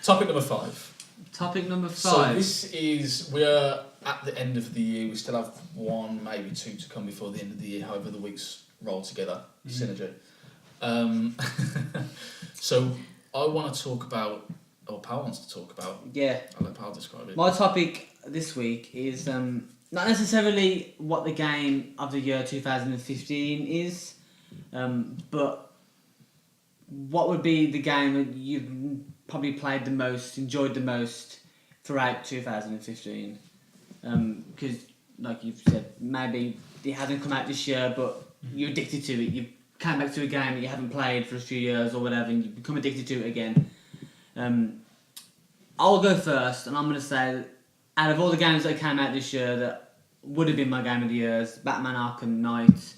Topic number 5. Topic number 5. So we're at the end of the year. We still have 1, maybe 2 to come before the end of the year. However, the weeks roll together. Synergy. So I want to talk about, or Pal wants to talk about. Yeah. I'll let Pal describe it. My topic this week is not necessarily what the game of the year 2015 is, but what would be the game that you've probably played the most, enjoyed the most throughout 2015? Because, like you've said, maybe it hasn't come out this year, but you're addicted to it. You came back to a game that you haven't played for a few years or whatever, and you become addicted to it again. I'll go first, and I'm going to say that out of all the games that came out this year that would have been my game of the year, Batman Arkham Knight,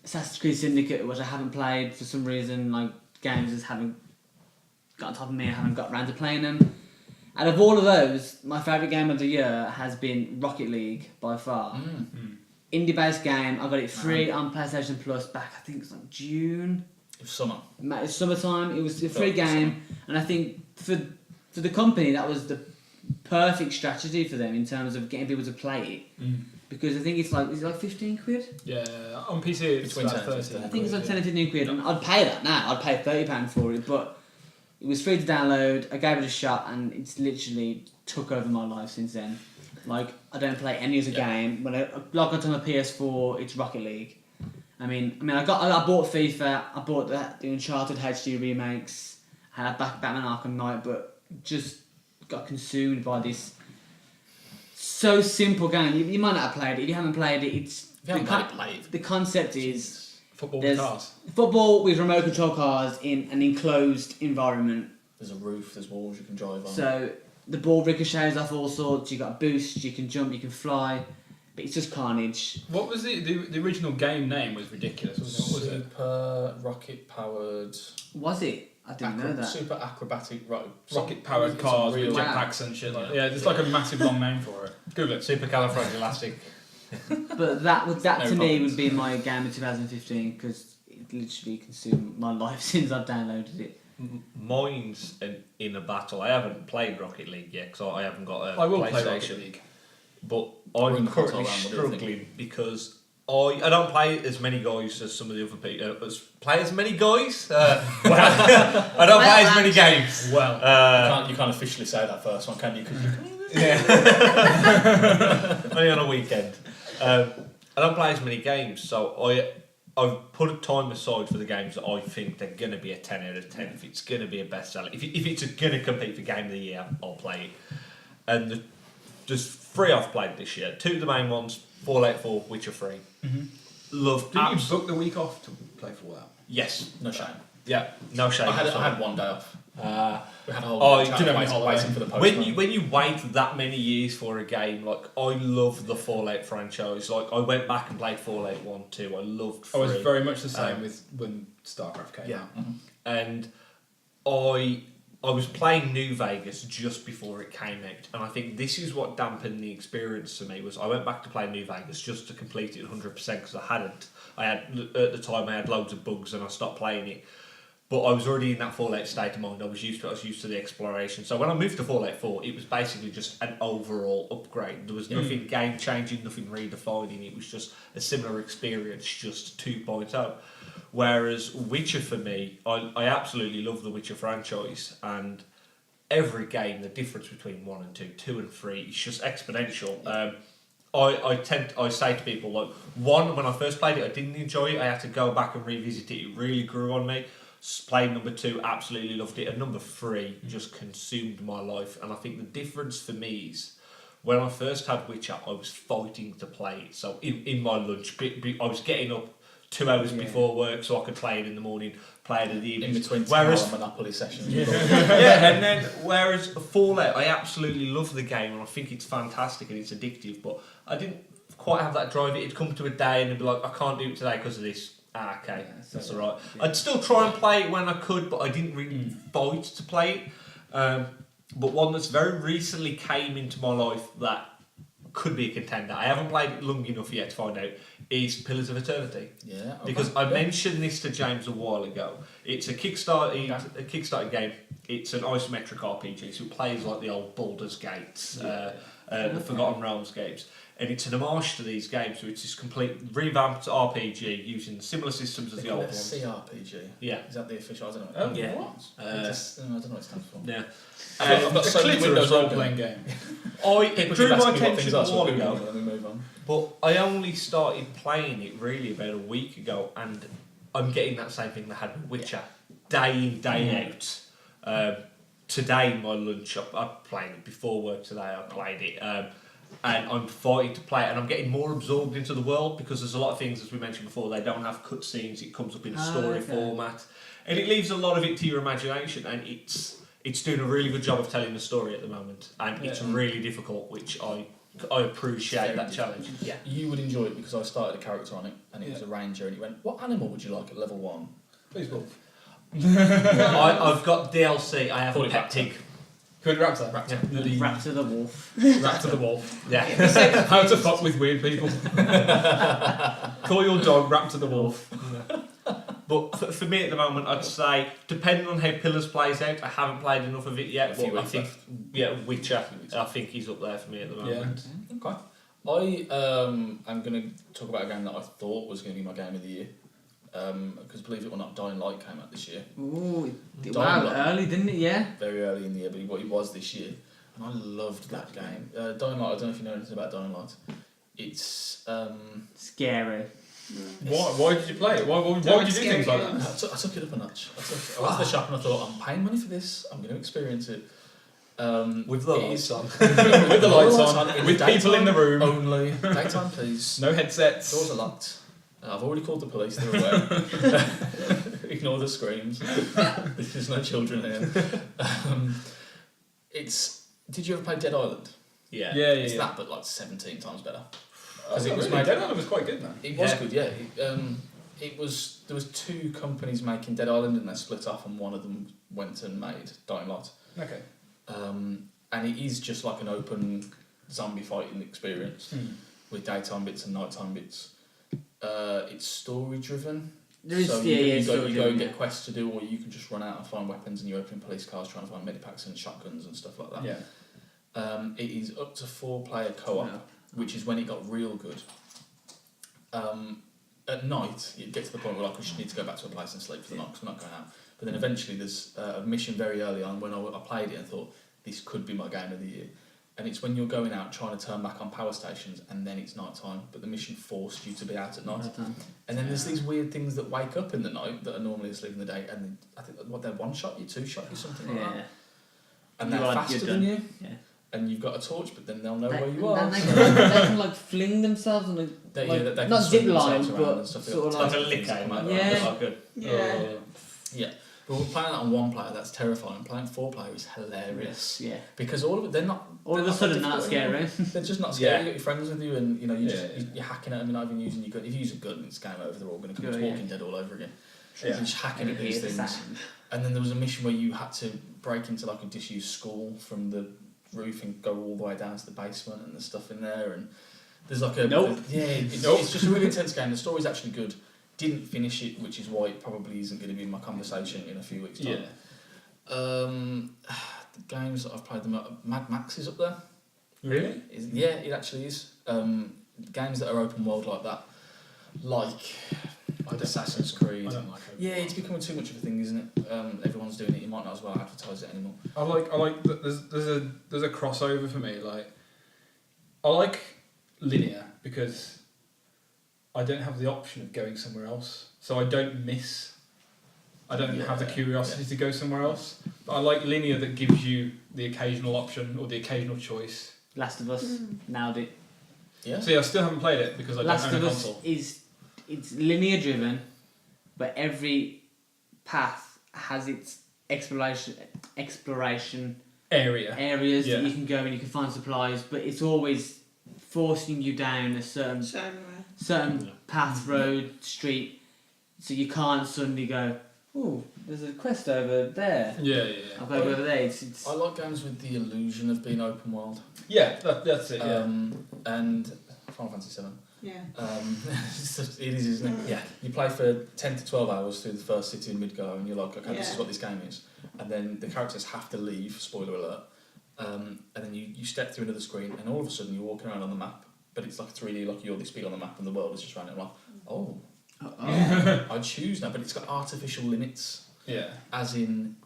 Assassin's Creed Syndicate, which I haven't played for some reason, like games just haven't got on top of me, I haven't got around to playing them. Out of all of those, my favourite game of the year has been Rocket League by far. Indie-based game, I got it free on PlayStation Plus back, I think it was like June. It was summer. It was summertime, it was a free game, and I think for the company that was the perfect strategy for them in terms of getting people to play it. Because I think it's like 15 quid? Yeah, on PC it's Between about 10 and 30. I think it's like 10 or 15 quid, and I'd pay that now. I'd pay £30 for it, but it was free to download. I gave it a shot, and it's literally took over my life since then. Like, I don't play any other game. When I log onto my PS4, it's Rocket League. I bought FIFA. I bought the Uncharted HD remakes. I had Batman Arkham Knight, but just got consumed by this so simple game. You might not have played it. If you haven't played it, the concept is Football with cars. Football with remote control cars in an enclosed environment. There's a roof, there's walls you can drive on. So the ball ricochets off all sorts. You got a boost. You can jump. You can fly. But it's just carnage. What was the original game name? Was ridiculous, wasn't it? What was it? Super rocket powered. Was it? I didn't know that. Super acrobatic Rocket powered cars with Wow. jetpacks and shit. Like, yeah, there's like a massive long name for it. Google it. Supercalifragilistic. But that No to me problems. would be my game of 2015 because it literally consumed my life since I've downloaded it. Mine's in a battle. I haven't played Rocket League yet because I haven't got a I will PlayStation. play Rocket League. But We're in I'm the console currently round, what do you think? struggling because I don't play as many guys as some of the other people. Play as many guys? I don't play as many games. Well, you can't officially say that first one, can you? Only on a weekend. I don't play as many games, so I've put time aside for the games that I think they're going to be a 10 out of 10. If it's going to be a bestseller, if it's going to compete for Game of the Year, I'll play it. And there's 3 I've played this year. 2 of the main ones, Fallout 4, Witcher 3. Love. Didn't you book the week off to play Fallout? Yes. No shame. Yeah. No shame. I had 1 day off. We had a whole didn't chat have any waiting holiday. for the postman. When you wait that many years for a game, like I love the Fallout franchise. Like I went back and played Fallout 1, 2. I loved 3. I was very much the same with when StarCraft came out. And I was playing New Vegas just before it came out, and I think this is what dampened the experience for me. Was I went back to play New Vegas just to complete it 100% because I had at the time I had loads of bugs and I stopped playing it. But I was already in that Fallout state of mind. I was used to the exploration. So when I moved to Fallout 4, it was basically just an overall upgrade. There was nothing game changing, nothing redefining. It was just a similar experience, just 2.0. Whereas Witcher for me, I absolutely love the Witcher franchise, and every game, the difference between 1 and 2, 2 and 3, it's just exponential. I say to people, like, 1, when I first played it, I didn't enjoy it. I had to go back and revisit it. It really grew on me. Played number 2, absolutely loved it, and number 3 just consumed my life. And I think the difference for me is when I first had Witcher, I was fighting to play it. So in my lunch, I was getting up 2 hours before work so I could play it in the morning, play it in the evening. In between Monopoly sessions. And then whereas Fallout, I absolutely love the game and I think it's fantastic and it's addictive, but I didn't quite have that drive. It'd come to a day and it'd be like, I can't do it today because of this. Okay, that's all right. Yeah. I'd still try and play it when I could, but I didn't really fight to play it. But one that's very recently came into my life that could be a contender, I haven't played it long enough yet to find out, is Pillars of Eternity. Yeah. Okay. Because I mentioned this to James a while ago. It's a Kickstarter game. it's an isometric RPG, so it plays like the old Baldur's Gates, the Forgotten Realms games. And it's an homage to these games, so it's this complete revamped RPG using similar systems as the old ones. CRPG. Yeah. Is that the official? I don't know. Oh, Yeah. what? I don't know what it stands for. Yeah. I've got so many windows role-playing game. It drew my attention a while Let ago, me move on. but I only started playing it really about a week ago, and I'm getting that same thing that I had with Witcher, day in, day out. Today, my lunch, I played it before work today, I played it, and I'm fighting to play it, and I'm getting more absorbed into the world, because there's a lot of things, as we mentioned before, they don't have cutscenes, it comes up in a story format, and it leaves a lot of it to your imagination, and it's doing a really good job of telling the story at the moment, and it's really difficult, which I appreciate that challenge. Yeah. You would enjoy it because I started a character on it, and it was a ranger, and it went, what animal would you like at level 1? Please, wolf. I've got DLC, I have Call a it pet Raptor. pig. Call it Raptor. Raptor the wolf. Raptor the wolf. Yeah. How to fuck with weird people. Call your dog Raptor the wolf. But for me at the moment, I'd say, depending on how Pillars plays out, I haven't played enough of it yet, but I think, Witcher, I think he's up there for me at the moment. Okay. I am going to talk about a game that I thought was going to be my game of the year. Because believe it or not, Dying Light came out this year. Ooh, Dying wow, Light. early, didn't it? Yeah. Very early in the year, but it was this year. And I loved that game. Dying Light, I don't know if you know anything about Dying Light. It's... Scary. Why did you play it? Why would you do things like that? I took it up a notch. I went to the shop and I thought, I'm paying money for this, I'm going to experience it. With the lights on. With the lights on, with people in the room. Only. Daytime, please. No headsets. Doors are locked. I've already called the police, they're aware. Ignore the screams. There's no children here. Did you ever play Dead Island? Yeah. It's that, but like 17 times better. Because it was Dead Island was quite good, man. It was good, yeah. There was 2 companies making Dead Island, and they split off, and one of them went and made Dying Light. Okay. And it is just like an open zombie fighting experience with daytime bits and nighttime bits. It's story driven. So you go and get quests to do, or you can just run out and find weapons, and you open police cars trying to find medipacks and shotguns and stuff like that. Yeah. It is up to 4-player co-op, which is when it got real good. At night, you get to the point where we just need to go back to a place and sleep for the night because we're not going out. But then eventually there's a mission very early on when I played it and thought, this could be my game of the year. And it's when you're going out trying to turn back on power stations, and then it's night time, but the mission forced you to be out at night. And then there's these weird things that wake up in the night that are normally asleep in the day, and I think they 1-shot you, 2-shot you, something like that. And they're faster than you. Yeah. And you've got a torch, but then they'll know where you are. They can like fling themselves on they not zip lines, but sort of like a lick game. Yeah. But we're playing that on 1-player, that's terrifying. Playing 4-player is hilarious. Yeah. Because all of it, they're not... All of a sudden, not scary. They're just not scary. You got your friends with you, and you're hacking at them, you're not even using your gun. If you use a gun, it's game over, they're all going to come Walking Dead all over again. You're just hacking at these things. And then there was a mission where you had to break into like a disused school from the roof and go all the way down to the basement, and there's stuff in there, and there's like a... It's just a really intense game. The story's actually good. Didn't finish it, which is why it probably isn't going to be in my conversation in a few weeks' time. The games that I've played, Mad Max is up there. Really? It actually is. Games that are open world like that, like Assassin's Creed. I don't like it. Yeah, it's becoming too much of a thing, isn't it? Everyone's doing it. You might not as well advertise it anymore. I like that. There's a crossover for me. Like, I like linear because I don't have the option of going somewhere else, so I don't have the curiosity to go somewhere else. But I like linear that gives you the occasional option or the occasional choice. Last of Us nailed it. Yeah. So I still haven't played it because I don't own a console. It's linear driven, but every path has its exploration areas that you can go and you can find supplies, but it's always forcing you down a certain path, road, street, so you can't suddenly go, oh, there's a quest over there. I'll go over there. It's I like games with the illusion of being open world. Yeah, that's it. And Final Fantasy 7. Yeah. It is, isn't it? Yeah. You play for 10 to 12 hours through the first city in Midgar, and you're like, okay, this is what this game is. And then the characters have to leave, spoiler alert, and then you step through another screen, and all of a sudden you're walking around on the map, but it's like 3D, like you're this big on the map, and the world is just random. I'm like, I choose now, but it's got artificial limits. Yeah. As in,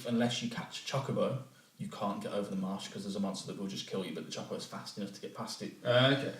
unless you catch Chocobo, you can't get over the marsh because there's a monster that will just kill you, but the Chocobo's fast enough to get past it. Okay.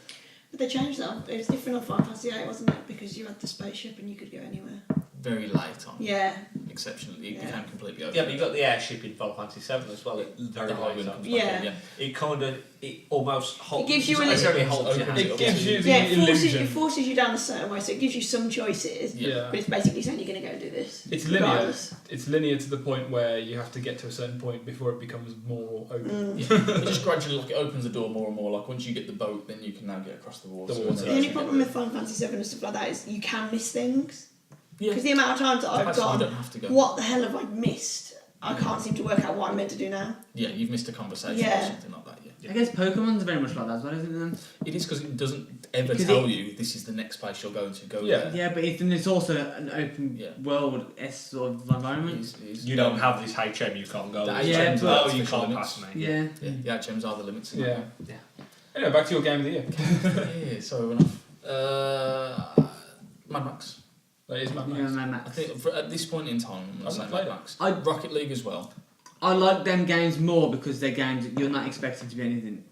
But they changed that. It was different on Final Fantasy VIII, wasn't it? Because you had the spaceship and you could go anywhere. Very late on. Yeah. Exceptionally, it became completely over. Yeah, but you got the airship in Final Fantasy VII as well. It very late on. Yeah. It almost holds. It gives you It gives you the it forces you down a certain way, so it gives you some choices. Yeah. But it's basically saying you're going to go and do this. It's linear. It's linear to the point where you have to get to a certain point before it becomes more open. Yeah. It just gradually, it opens the door more and more. Like once you get the boat, then you can now get across the water. The only problem with Final Fantasy VII and stuff like that is you can miss things. Yeah. Because the amount of times that I've gone, you don't have to go. what the hell have I missed? I can't seem to work out what I'm meant to do now. Yeah, you've missed a conversation or something like that. Yeah. I guess Pokemon's very much like that as well, isn't it? It is because it doesn't ever tell you this is the next place you're going to go there. Yeah, but it's also an open world sort of environment. You don't have this HM, you can't go. The you HMs can't pass me. Yeah. The HMs are the limits. Yeah. Anyway, back to your game of the year. Yeah, sorry, we went off. Mad Max. That is Mad Max. Yeah, Mad Max. I think at this point in time, I'm going to say Mad Max. Rocket League as well. I like them games more because they're games that you're not expecting to be anything.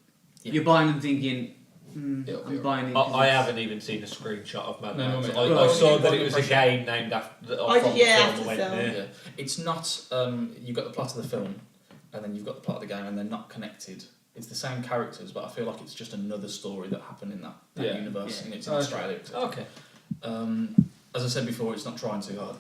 Yeah. You're buying them thinking, I'm buying it. I haven't even seen a screenshot of Mad Max. No, I saw that it was a game named after after the film. Yeah. It's not, you've got the plot of the film, and then you've got the plot of the game, and they're not connected. It's the same characters, but I feel like it's just another story that happened in that universe, and it's in Australia. Okay. As I said before, it's not trying too hard.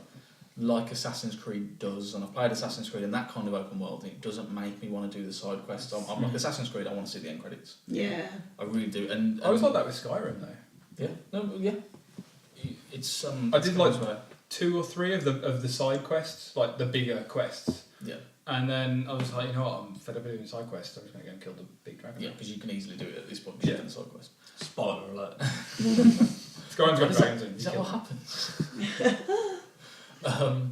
Like Assassin's Creed does, and I've played Assassin's Creed in that kind of open world, and it doesn't make me want to do the side quests. I'm like Assassin's Creed, I want to see the end credits. Yeah. I really do. And I was like that with Skyrim though. Yeah. No, yeah. It's I did like 2 or 3 of the side quests, like the bigger quests. Yeah. And then I was like, you know what, I'm fed up with doing side quests, I'm just going to go and kill the big dragon. Yeah, because you can easily do it at this point because you've done the side quest. Spoiler alert. Skyrim's got dragons in. Is that what happens?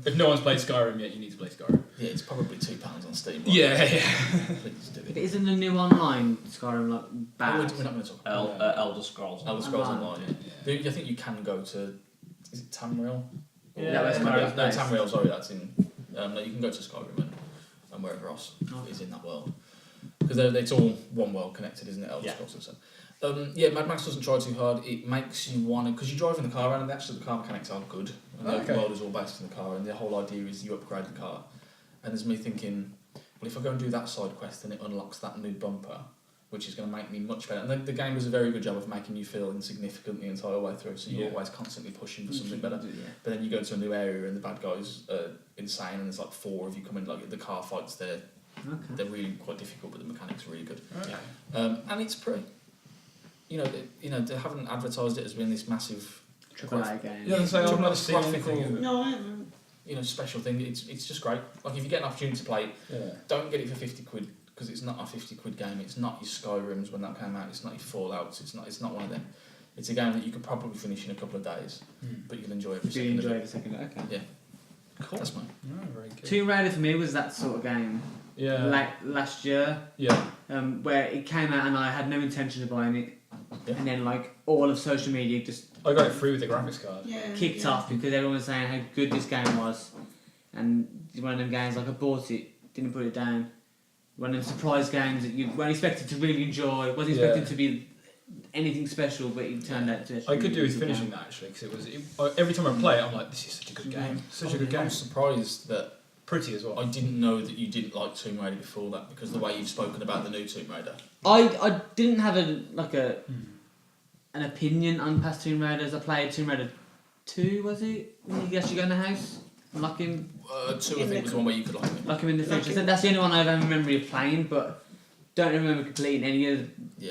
If no one's played Skyrim yet, you need to play Skyrim. Yeah, it's probably £2 on Steam. Yeah. Please do But it. isn't the new online Skyrim like bad? We're not going to talk about Elder Scrolls. Elder Scrolls Online. I think you can go to, is it Tamriel? Yeah, that's Skyrim. No, Tamriel, sorry, that's in, no, you can go to Skyrim and wherever else is in that world. Because it's all one world connected, isn't it? Elder Scrolls and so. Mad Max doesn't try too hard. It makes you want to, because you drive in the car around, and actually the car mechanics are good. And the open world is all based in the car, and the whole idea is you upgrade the car. And there's me thinking, well, if I go and do that side quest, then it unlocks that new bumper, which is going to make me much better. And the game does a very good job of making you feel insignificant the entire way through, so you're always constantly pushing for something better. Yeah. But then you go to a new area, and the bad guys are insane, and there's like 4 of you coming, like the car fights there. They're really quite difficult, but the mechanics are really good. And it's pretty. They haven't advertised it as being this massive AAA game. Yeah, so I'm not seeing anything. No, I haven't. Special thing. It's just great. Like if you get an opportunity to play it, don't get it for £50 because it's not a £50 game. It's not your Skyrims when that came out. It's not your Fallouts. It's not one of them. It's a game that you could probably finish in a couple of days, but you'll enjoy every second. Enjoy every second. Okay. Yeah. Cool. That's mine. Oh, very good. Tomb Raider for me was that sort of game. Yeah. Last year. Yeah. Where it came out and I had no intention of buying it. Yeah. And then all of social media just I got it free with the graphics card. Kicked off because everyone was saying how good this game was, and one of them games I bought it, didn't put it down. One of them surprise games that you weren't expected to really enjoy, wasn't expected to be anything special, but it turned out to. I could do with finishing that actually because every time I play it, I'm like, this is such a good game, such a good game. I'm surprised that. Pretty as well. I didn't know that you didn't like Tomb Raider before that because the way you've spoken about the new Tomb Raider. I didn't have an opinion on past Tomb Raiders. I played Tomb Raider 2, was it? When you actually go in the house and lock him. 2 I think was the one where you could lock him. Lock him in the fridge. So that's the only one I have a memory of playing, but don't remember completing any of. I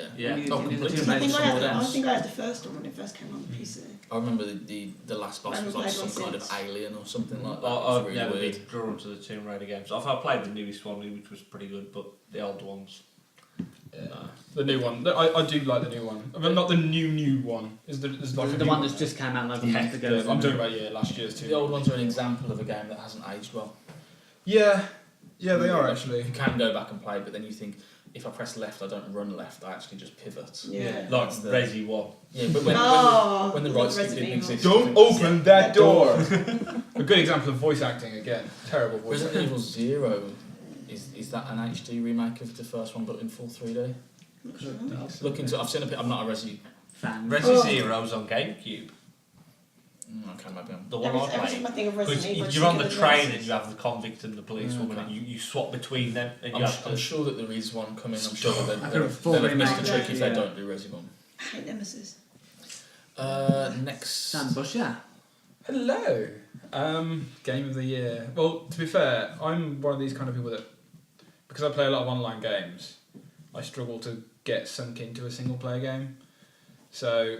think I had the first one when it first came on the PC. I remember the last boss was like some kind of alien or something like that. I've really never been drawn to the Tomb Raider games. I played the newest one, which was pretty good, but the old ones. The new one. I do like the new one. I mean, not the new one. Is like the one that's just came out like a month ago. Yeah, I'm talking about last year's too. The old ones are an example of a game that hasn't aged well. Yeah, they are actually. You can go back and play, but then you think, if I press left, I don't run left. I actually just pivot. Yeah. Like Resi 1. Yeah, but when the right stick didn't exist. Don't open that door. A good example of voice acting again. Terrible voice Resident acting. Evil 0, is that an HD remake of the first one, but in full 3D? Look into. I've seen a bit. I'm not a Resi fan. Resi Zero's on GameCube. Okay, maybe I'm. The one I played. I think of Resident Evil. You're on the train Resi. and you have the convict and the policewoman, and you swap between them. And I'm sure that there is one coming. I'm sure that I they'll have missed the trick if they yeah. don't do Resi 1. I hate Nemesis. Next. Sam Busher. Hello. Game of the year. Well, to be fair, I'm one of these kind of people that, because I play a lot of online games, I struggle to get sunk into a single player game. So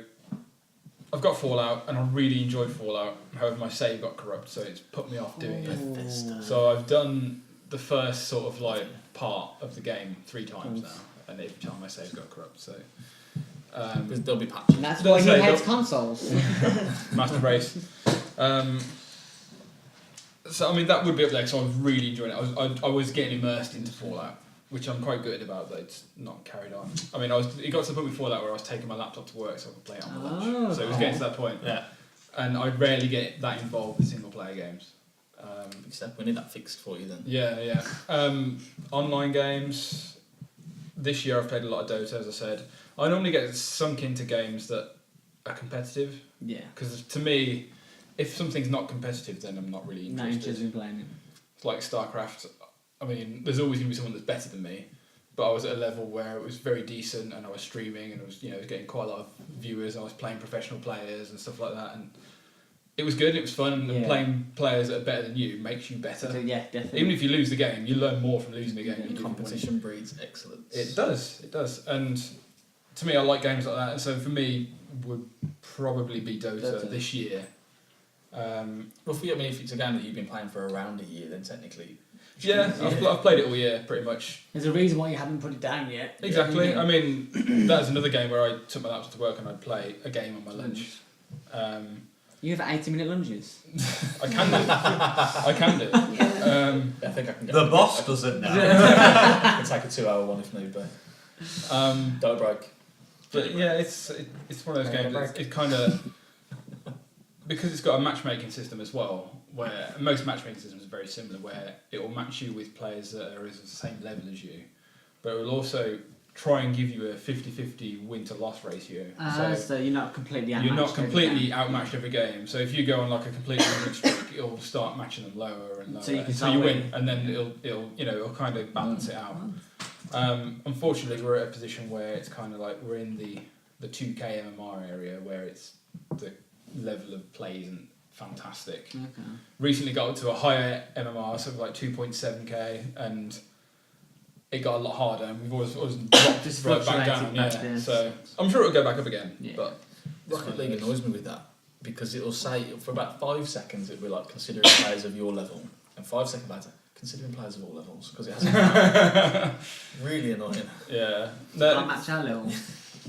I've got Fallout, and I really enjoyed Fallout. However, my save got corrupt, so it's put me off doing it. So I've done the first sort of like part of the game 3 times now, and every time my save got corrupt. So There'll be patches. And that's why he hates consoles. Master Race. So I mean that would be up there. So I was really enjoying it. I was getting immersed into Fallout, which I'm quite good about, but it's not carried on. I mean, it got to the point with Fallout where I was taking my laptop to work so I could play it on my lunch. So it was getting to that point. Yeah. And I rarely get that involved with single player games. We need that fixed for you then. Yeah. Online games. This year I've played a lot of Dota, as I said. I normally get sunk into games that are competitive. Yeah. Because to me, if something's not competitive, then I'm not really interested. No interest in playing it. It's like StarCraft. I mean, there's always going to be someone that's better than me, but I was at a level where it was very decent, and I was streaming, and I was getting quite a lot of viewers. And I was playing professional players and stuff like that, and it was good. It was fun, and playing players that are better than you makes you better. So, yeah, definitely. Even if you lose the game, you learn more from losing the game. And competition breeds excellence. It does, and to me, I like games like that. And so for me, would probably be Dota this year. Well, for you, I mean, if it's a game that you've been playing for around a year, then technically. Yeah, I've played it all year, pretty much. There's a reason why you haven't put it down yet. Exactly. I mean, that's another game where I took my laptop to work and I'd play a game on my lunch. You have 80-minute lunges. I can do. Yeah. I think I can get The boss doesn't know. I can take a 2-hour one if need be. Don't break. But yeah, it's one of those games. It's kind of because it's got a matchmaking system as well, where most matchmaking systems are very similar, where it will match you with players that are at the same level as you, but it will also try and give you a 50-50 win to loss ratio. So you're not completely outmatched. You're not completely outmatched every game. So if you go on like a completely winning streak, it'll start matching them lower and lower. So you win, and then it'll kind of balance it out. Unfortunately, we're at a position where it's kind of like we're in the 2K MMR area where it's the level of play isn't fantastic. Okay. Recently got up to a higher MMR, so like 2.7K, and it got a lot harder, and we've always dropped Just right back fluctuated down. back Yeah, there. so I'm sure it'll go back up again. Yeah. But Rocket League annoys me with that because it'll say for about 5 seconds it'll be like considering players of your level, and 5 seconds later considering players of all levels because it hasn't. Really annoying. yeah, Can't match our level.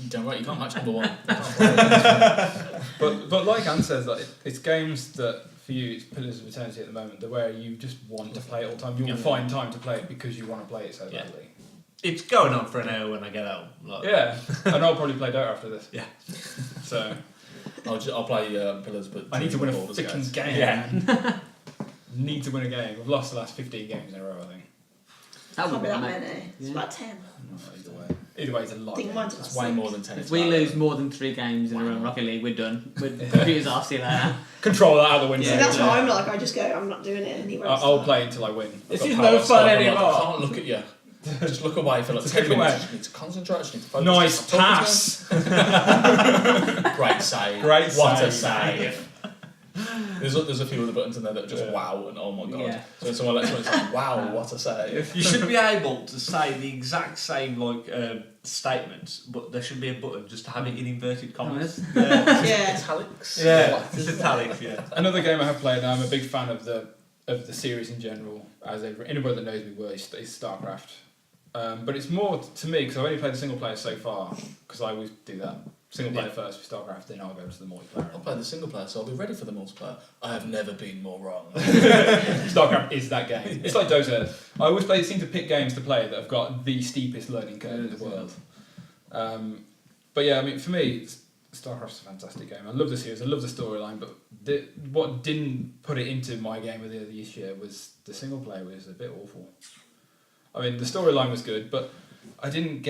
Damn right, you can't match number 1. but like Anne says, like it's games that for you it's pillars of eternity at the moment. They're where you just want to play it all the time. You will find time to play it because you want to play it so badly. It's going on for an hour when I get home. Like. Yeah, and I'll probably play Dota after this. Yeah. So I'll play Pillars, but I need to win a Baldur's freaking Gate. game. Yeah. Need to win a game. We've lost the last 15 games in a row, I think. That Can't would be be that mate. many. It's about 10. Either way, it's a lot. I think mine's It's about way 6. more than 10. If we lose more than 3 games in a row in Rocket League, we're done. Computers off, see you later. Control that out of the window. See, that's what I'm like. I just go, I'm not doing it anywhere. I'll play until I win. This I've is got no power fun stuff. anymore. I can't look at you. Just look away for like Just 10 look minutes. away. Just need to concentrate. Just need to focus. Nice Just stop pass. Great save. Great What a save. save. There's a few other buttons in there that are just wow and oh my god. Yeah. So when someone lets me, it's like wow, what a save. You should be able to say the exact same statements, but there should be a button just to have it in inverted commas. Yeah. Italics. Yeah. It's italics, yeah. Another game I have played, and I'm a big fan of the series in general. As anybody that knows me well, is StarCraft. But it's more to me because I've only played the single player so far. Because I always do that single player first for StarCraft, then I'll go to the multiplayer. I'll play the single player, so I'll be ready for the multiplayer. I have never been more wrong. StarCraft is that game. It's like Dota. I always seem to pick games to play that have got the steepest learning curve in the world. But yeah, I mean, for me, StarCraft's a fantastic game. I love the series, I love the storyline, but what didn't put it into my game of this year was the single player was a bit awful. I mean, the storyline was good, but I didn't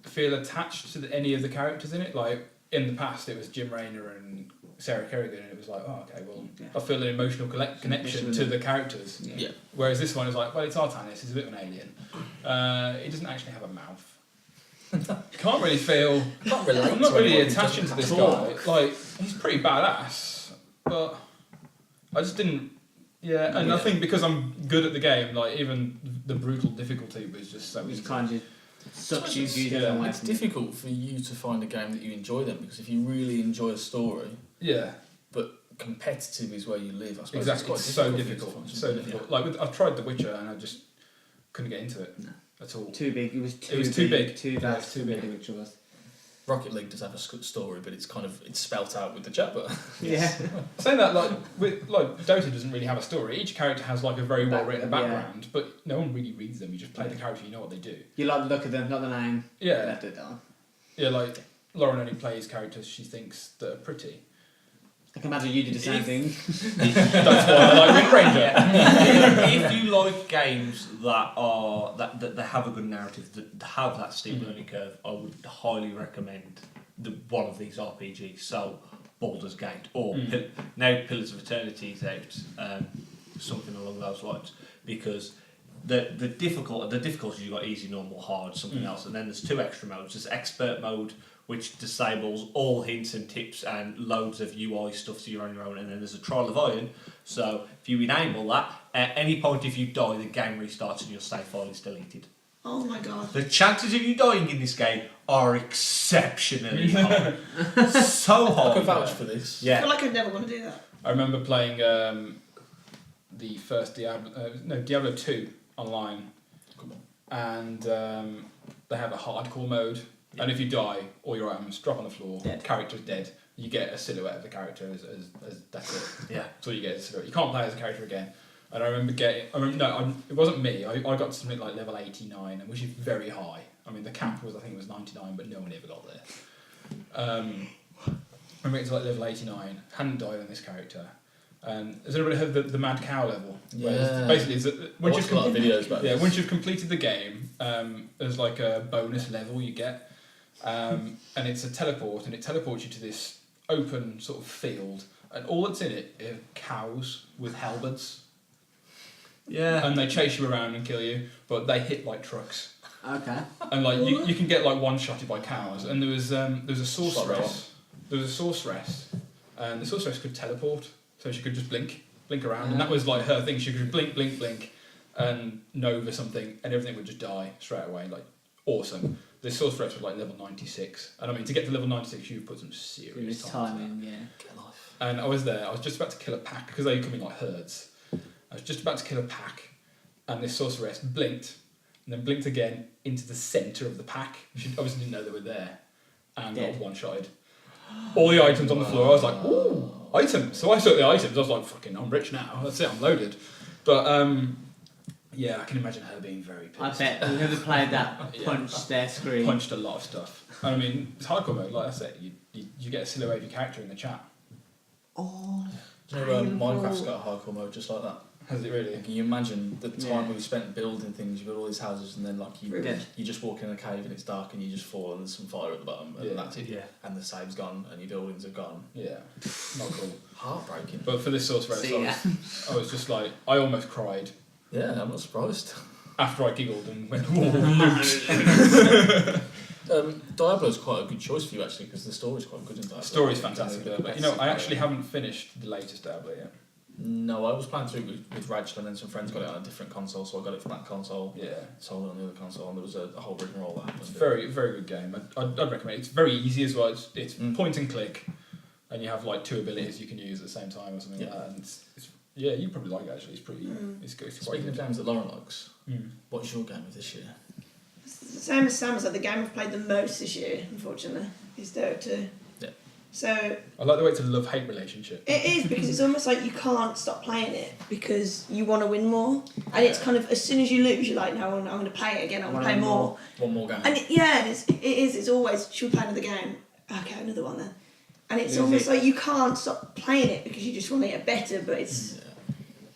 feel attached to any of the characters in it. Like, in the past, it was Jim Raynor and Sarah Kerrigan, and it was like, oh, okay, well, I feel an emotional connection to the characters. Yeah. Whereas this one is like, well, it's Artanis, he's a bit of an alien. He doesn't actually have a mouth. Can't really feel. Can't relate. I'm not really attaching to this guy. Like, he's pretty badass, but I just didn't. Yeah, and I think because I'm good at the game, like even the brutal difficulty was just so easy. Kind of sucks you. It's difficult for you to find a game that you enjoy then, because if you really enjoy a story, but competitive is where you live. I suppose exactly. It's so difficult. So difficult. Yeah. Like I've tried The Witcher and I just couldn't get into it at all. Too big. It was too big. Too vast. Too big. The Witcher was. Rocket League does have a story, but it's spelt out with the chapter. Yeah. Saying that, Dota doesn't really have a story. Each character has like a very well written background, but no one really reads them. You just play the character, you know what they do. You like the look of them, not the name. Yeah. Left it down. Yeah, like Lauren only plays characters she thinks that are pretty. I can imagine you did the same thing. That's why I like Wind Ranger. If you like games that have a good narrative, that have that steep learning curve, I would highly recommend one of these RPGs. So Baldur's Gate or now Pillars of Eternity is out, something along those lines, because the difficulties you've got easy, normal, hard, something else, and then there's 2 extra modes. There's expert mode, which disables all hints and tips and loads of UI stuff so you're on your own, and then there's a Trial of Iron, so if you enable that, at any point if you die, the game restarts and your save file is deleted. Oh my god. The chances of you dying in this game are exceptionally high. So high. I can vouch for this. I feel like I'd never want to do that. I remember playing the first Diablo 2 online, and they have a hardcore mode. And if you die, all your items drop on the floor, character's dead, you get a silhouette of the character as that's it. Yeah. So you get a silhouette. You can't play as a character again. And I remember it wasn't me, I got to something like level 89, which is very high. I mean, the cap was, I think it was 99, but no one ever got there. I remember it was like level 89, hadn't died on this character. Has anybody heard the Mad Cow level? Yeah. Basically, once you've videos about this. once you've completed the game, there's like a bonus level you get. And it's a teleport, and it teleports you to this open sort of field, and all that's in it are cows with halberds. Yeah. And they chase you around and kill you, but they hit like trucks. Okay. And like you can get like one-shotted by cows. And there was a sorceress. There was a sorceress, and the sorceress could teleport, so she could just blink around, and that was like her thing. She could blink, and Nova something, and everything would just die straight away. Like awesome. The sorceress was like level 96, and I mean to get to level 96, you've put some serious time in. Get life. And I was there. I was just about to kill a pack because they come in like herds. I was just about to kill a pack, and this sorceress blinked, and then blinked again into the centre of the pack. She obviously didn't know they were there, and got one-shotted. All the items on the floor. I was like, ooh, items. So I took the items. I was like, fucking, I'm rich now. That's it. I'm loaded. But yeah, I can imagine her being very pissed. I bet whoever played that punched their screen. Punched a lot of stuff. I mean, it's hardcore mode. Like I said, you get a silhouette of your character in the chat. Oh. Do you know Minecraft's got a hardcore mode just like that? Has it really? Can you imagine the time we spent building things? You build all these houses, and then like you just walk in a cave and it's dark, and you just fall, and there's some fire at the bottom, and that's it. Yeah. And the save's gone, and your buildings are gone. Yeah. Not cool. Heartbreaking. But for this sorceress, I was just like, I almost cried. Yeah, I'm not surprised. After I giggled and went, loot. Diablo's quite a good choice for you actually, because the story's quite good in Diablo. Story's fantastic, but I actually haven't finished the latest Diablo yet. No, I was playing through with Rachel, and then some friends got it on a different console, so I got it for that console. Yeah. Sold it on the other console, and there was a whole rigmarole that happened. It's very, very good game. I'd recommend it. It's very easy as well. It's point and click, and you have like 2 abilities you can use at the same time or something like that. And it's Yeah, you probably like it actually. It's pretty. It's good. Speaking of games that Lauren likes, what's your game of this year? It's the same as Sam said, the game I've played the most this year, unfortunately, is Dota 2. Yeah. So I like the way it's a love-hate relationship. it is, because it's almost like you can't stop playing it because you want to win more. And it's kind of, as soon as you lose, you're like, no, I'm going to play it again, I want to play more. One more game. And it's always, should we play another game? Okay, another one then. And it's almost like you can't stop playing it because you just want to get better, but it's...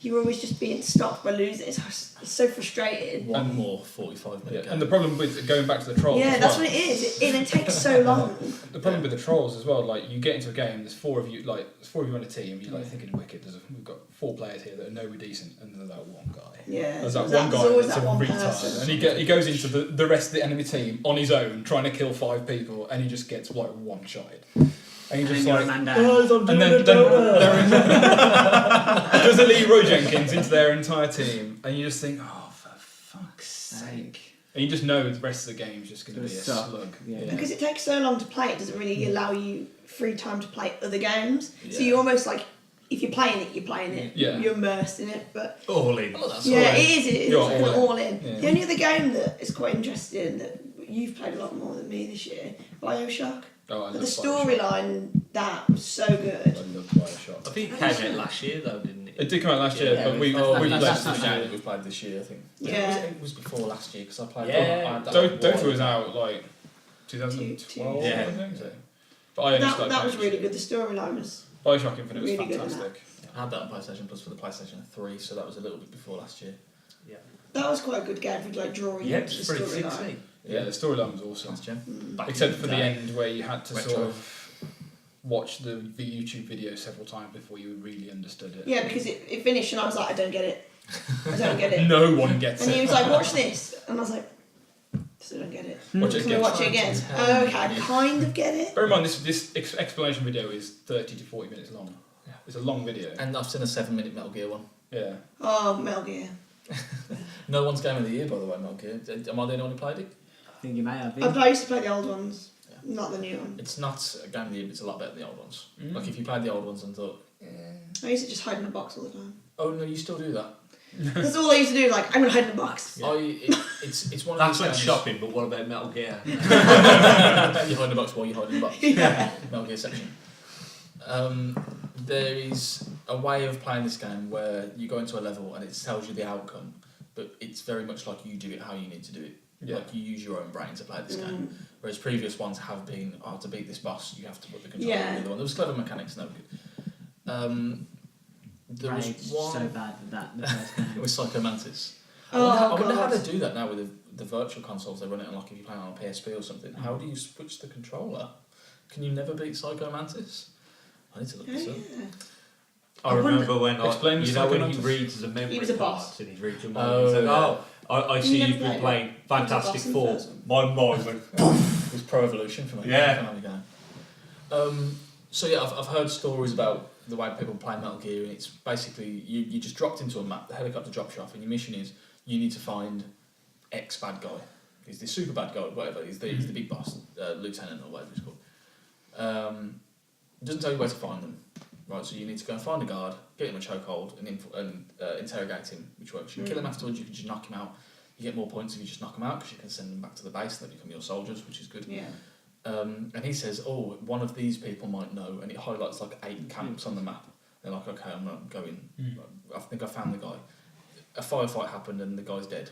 You're always just being stopped by losing. It's so frustrating. One more 45-minute game. And the problem with going back to the trolls. Yeah, that's what it is. It takes so long. The problem with the trolls as well, like you get into a game, there's four of you on a team, you're like thinking wicked. We've got 4 players here that are nowhere decent, and there's that one guy. Yeah. There's that one guy that's a retard, and he goes into the rest of the enemy team on his own, trying to kill 5 people, and he just gets like one-shotted. And you're just like, guys, and then there's a Leroy Jenkins into their entire team, and you just think, oh, for fuck's sake. And you just know the rest of the game's just going to be a slug. Yeah. Because it takes so long to play, it doesn't really allow you free time to play other games. Yeah. So you almost like, if you're playing it, you're playing it. Yeah. You're immersed in it. But all in. Oh, that's yeah, it is. It is. You're like all in. Yeah. The only other game that is quite interesting that you've played a lot more than me this year, BioShock. Oh, I but love the storyline, that was so good. I love BioShock. I think it came out last year though, didn't it? It did come out last year, but we that's played the game that we played this year, I think. Yeah. It was before last year, because I played... Yeah. Dota was out like 2012, Yeah. I think so. But I only that was really good. The storyline was... BioShock Infinite was really fantastic. I had that on PlayStation Plus for the PlayStation 3, so that was a little bit before last year. Yeah. That was quite a good game for like drawing Yeah, into the storyline. Yeah, the storyline was awesome. Nice gem. Except for the end where you had to sort of watch the YouTube video several times before you really understood it. Yeah, because it finished and I was like, I don't get it. I don't get it. No one gets and it. he was like, watch this. And I was like, still don't get it. Watch it Can we again. watch it again? Okay, I kind of get it. Bear in mind, this explanation video is 30 to 40 minutes long. Yeah. It's a long video. And I've seen a 7-minute Metal Gear one. Yeah. Oh, Metal Gear. No one's game of the year, by the way, Metal Gear. Am I the only one who played it? I think you may have been. I used to play the old ones, not the new one. It's not a game of the year, but it's a lot better than the old ones. Like, if you played the old ones and thought... I used to just hide in a box all the time. Oh, no, you still do that? That's all I used to do, like, I'm going to hide in a box. Yeah. It's one of That's those when games... shopping, but what about Metal Gear? You hide in a box while you hide in a box. Yeah. Metal Gear section. There is a way of playing this game where you go into a level and it tells you the outcome, but it's very much like you do it how you need to do it. Yeah. Like you use your own brain to play this game. Whereas previous ones have been, to beat this boss, you have to put the controller in the other one. There was clever mechanics and that good. There was one... so bad with that, the first game. It was Psycho Mantis. Oh, I wonder how they do that now with the virtual consoles. They run it on, like, if you're playing on a PSP or something. How do you switch the controller? Can you never beat Psycho Mantis? I need to look this up. I remember when Explain when he reads the memory was a cards boss. and he reads your mind. He's like, I see you've been playing Fantastic Four. My mind went poof. It was Pro Evolution for me. Yeah. So yeah, I've heard stories about the way people play Metal Gear, and it's basically you just dropped into a map, the helicopter drops you off, and your mission is you need to find X bad guy. He's the super bad guy, whatever. He's the big boss, lieutenant or whatever it's called. It doesn't tell you where to find them. Right, so you need to go and find a guard, get him a chokehold, and interrogate him, which works. You can kill him afterwards, you can just knock him out. You get more points if you just knock him out, because you can send them back to the base and they become your soldiers, which is good. Yeah. And he says, one of these people might know, and it highlights like 8 camps on the map. They're like, okay, I'm not going. I think I found the guy. A firefight happened and the guy's dead.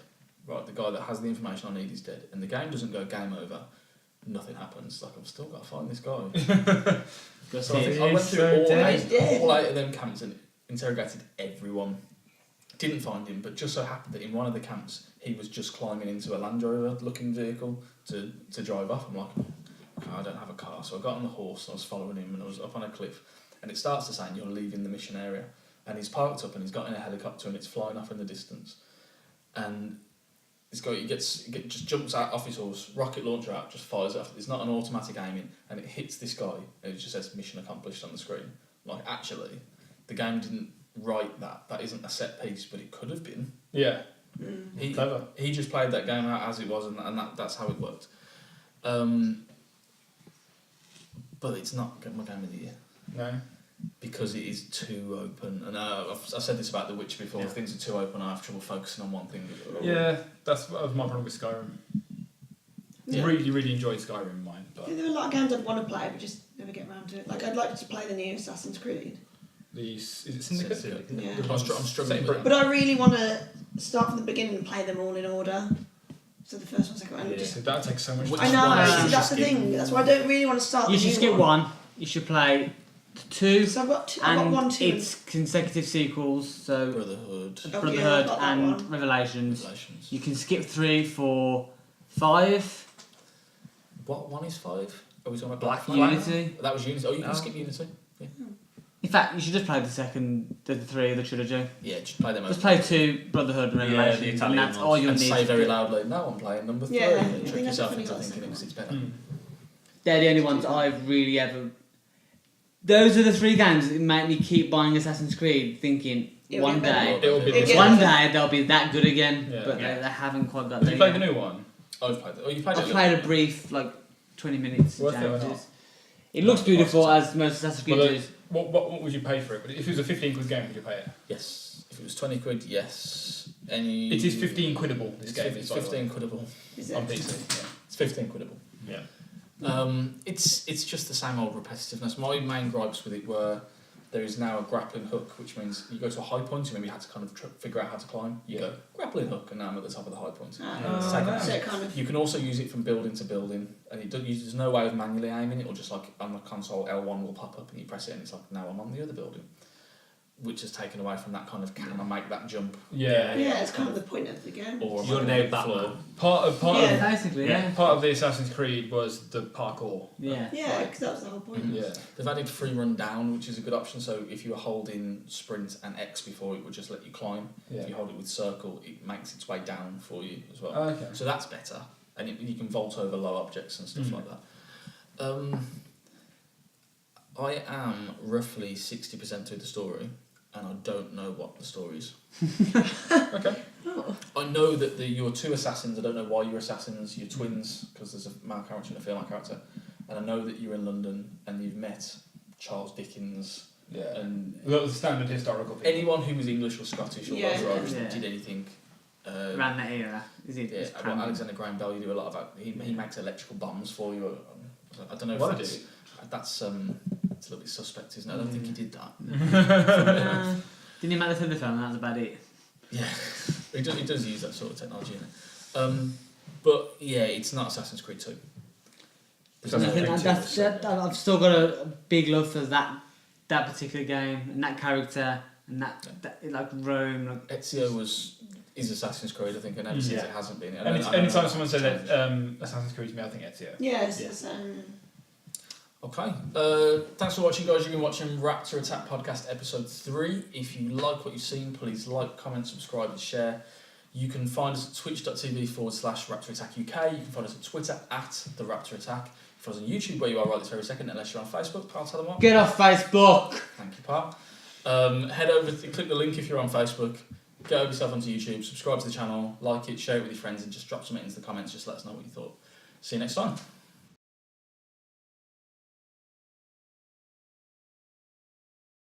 Right, the guy that has the information I need is dead. And the game doesn't go game over. Nothing happens. Like, I've still got to find this guy. So I went through all 8 of them camps and interrogated everyone. Didn't find him, but just so happened that in one of the camps he was just climbing into a Land Rover looking vehicle to drive off. I'm like, okay, I don't have a car, so I got on the horse and I was following him and I was up on a cliff, and it starts to say you're leaving the mission area, and he's parked up and he's got in a helicopter and it's flying off in the distance, and this guy just jumps out off his horse, rocket launcher out, just fires it off. It's not an automatic aiming, and it hits this guy, and it just says mission accomplished on the screen. Like, actually, the game didn't write that. That isn't a set piece, but it could have been. Yeah. Clever. He just played that game out as it was, and that's how it worked. But it's not my game of the year. No. because it is too open. And I've said this about The Witcher before. If things are too open, I have trouble focusing on one thing. Yeah, that was my problem with Skyrim. Really enjoyed Skyrim, mine. But there are a lot of games I'd want to play, but just never get around to it. Like, I'd like to play the new Assassin's Creed. Is it Syndicate? Yeah. I'm struggling with that. But I really want to start from the beginning and play them all in order. So the first one, second one. So that takes so much time. I know, that's the thing. That's why I don't really want to start. You should skip one. You should play 2. So I've got 2. And I've got 1, 2. it's consecutive sequels. So Brotherhood and Revelations. You can skip 3, 4, 5. What one is 5? Are we talking about Black Flag? Unity. That was Unity. Oh, you can skip Unity. Yeah. In fact, you should just play the 3 of the trilogy. Yeah, just play them. Just play 2, Brotherhood and Revelations, the and Italian that's ones. all you'll And need. say very loudly, no, I'm playing number 3. Yeah, and I trick think yourself that's into what thinking it's better. They're the only ones I've really ever... Those are the 3 games that make me keep buying Assassin's Creed, thinking one day It'll be they'll be that good again, Yeah. but they haven't quite got Did there you play yet. the new one? I've played it. Oh, you played it? I played a brief, 20 minutes. Worth it or changes. not? It looks beautiful as most Assassin's Creed Well, do. what would you pay for it? If it was a 15 quid game, would you pay it? Yes. If it was 20 quid, yes. Any. It is 15 quidable. This game It's is 15 quidable. Is on it? PC. Yeah. It's 15 quidable. Yeah. It's just the same old repetitiveness. My main gripes with it were there is now a grappling hook, which means you go to a high point, and maybe you had to kind of figure out how to climb. You go grappling hook, and now I'm at the top of the high point. So it kind of. You can also use it from building to building, and there's no way of manually aiming it, or just like on the console, L1 will pop up and you press it, and it's like now I'm on the other building, which has taken away from that kind of can I make that jump? Yeah. Yeah, it's kind of the point of the game. Or You're now Batman. Part of Basically, yeah. part of the Assassin's Creed was the parkour. Yeah. Yeah, because that was the whole point. Yeah. They've added free run down, which is a good option. So if you were holding sprint and X before, it would just let you climb. Yeah. If you hold it with circle, it makes its way down for you as well. Oh, okay. So that's better, and you can vault over low objects and stuff like that. I am roughly 60% through the story, and I don't know what the story is. Okay. Oh. I know that you're 2 assassins. I don't know why you're assassins. You're twins because there's a male character and a female character, and I know that you're in London and you've met Charles Dickens. Yeah. And The standard historical people. anyone who was English or Scottish or Yeah. Welsh Yeah. that did anything. Around that era. Is it? Yeah, it's well, crammed. Alexander Graham Bell, you do a lot of. He makes electrical bombs for you. I don't know if What that's it's a little bit suspect, isn't it? I don't think he did that. Didn't he make the third film? That was about it. Yeah, he does use that sort of technology in it. But yeah, it's not Assassin's Creed 2. I think I've still got a big love for that particular game and that character and that like Rome. Ezio is Assassin's Creed, I think, and ever since it hasn't been. Anytime someone says that Assassin's Creed to me, I think Ezio. Yes. Okay. Thanks for watching, guys. You've been watching Raptor Attack Podcast Episode 3. If you like what you've seen, please like, comment, subscribe, and share. You can find us at twitch.tv/Raptor Attack UK. You can find us on Twitter @The Raptor Attack. You can find us on YouTube, where you are right this very second, unless you're on Facebook. I'll tell them what. Get off Facebook! Thank you, Pat. Head over, click the link if you're on Facebook. Get over yourself onto YouTube, subscribe to the channel, like it, share it with your friends, and just drop something into the comments. Just let us know what you thought. See you next time.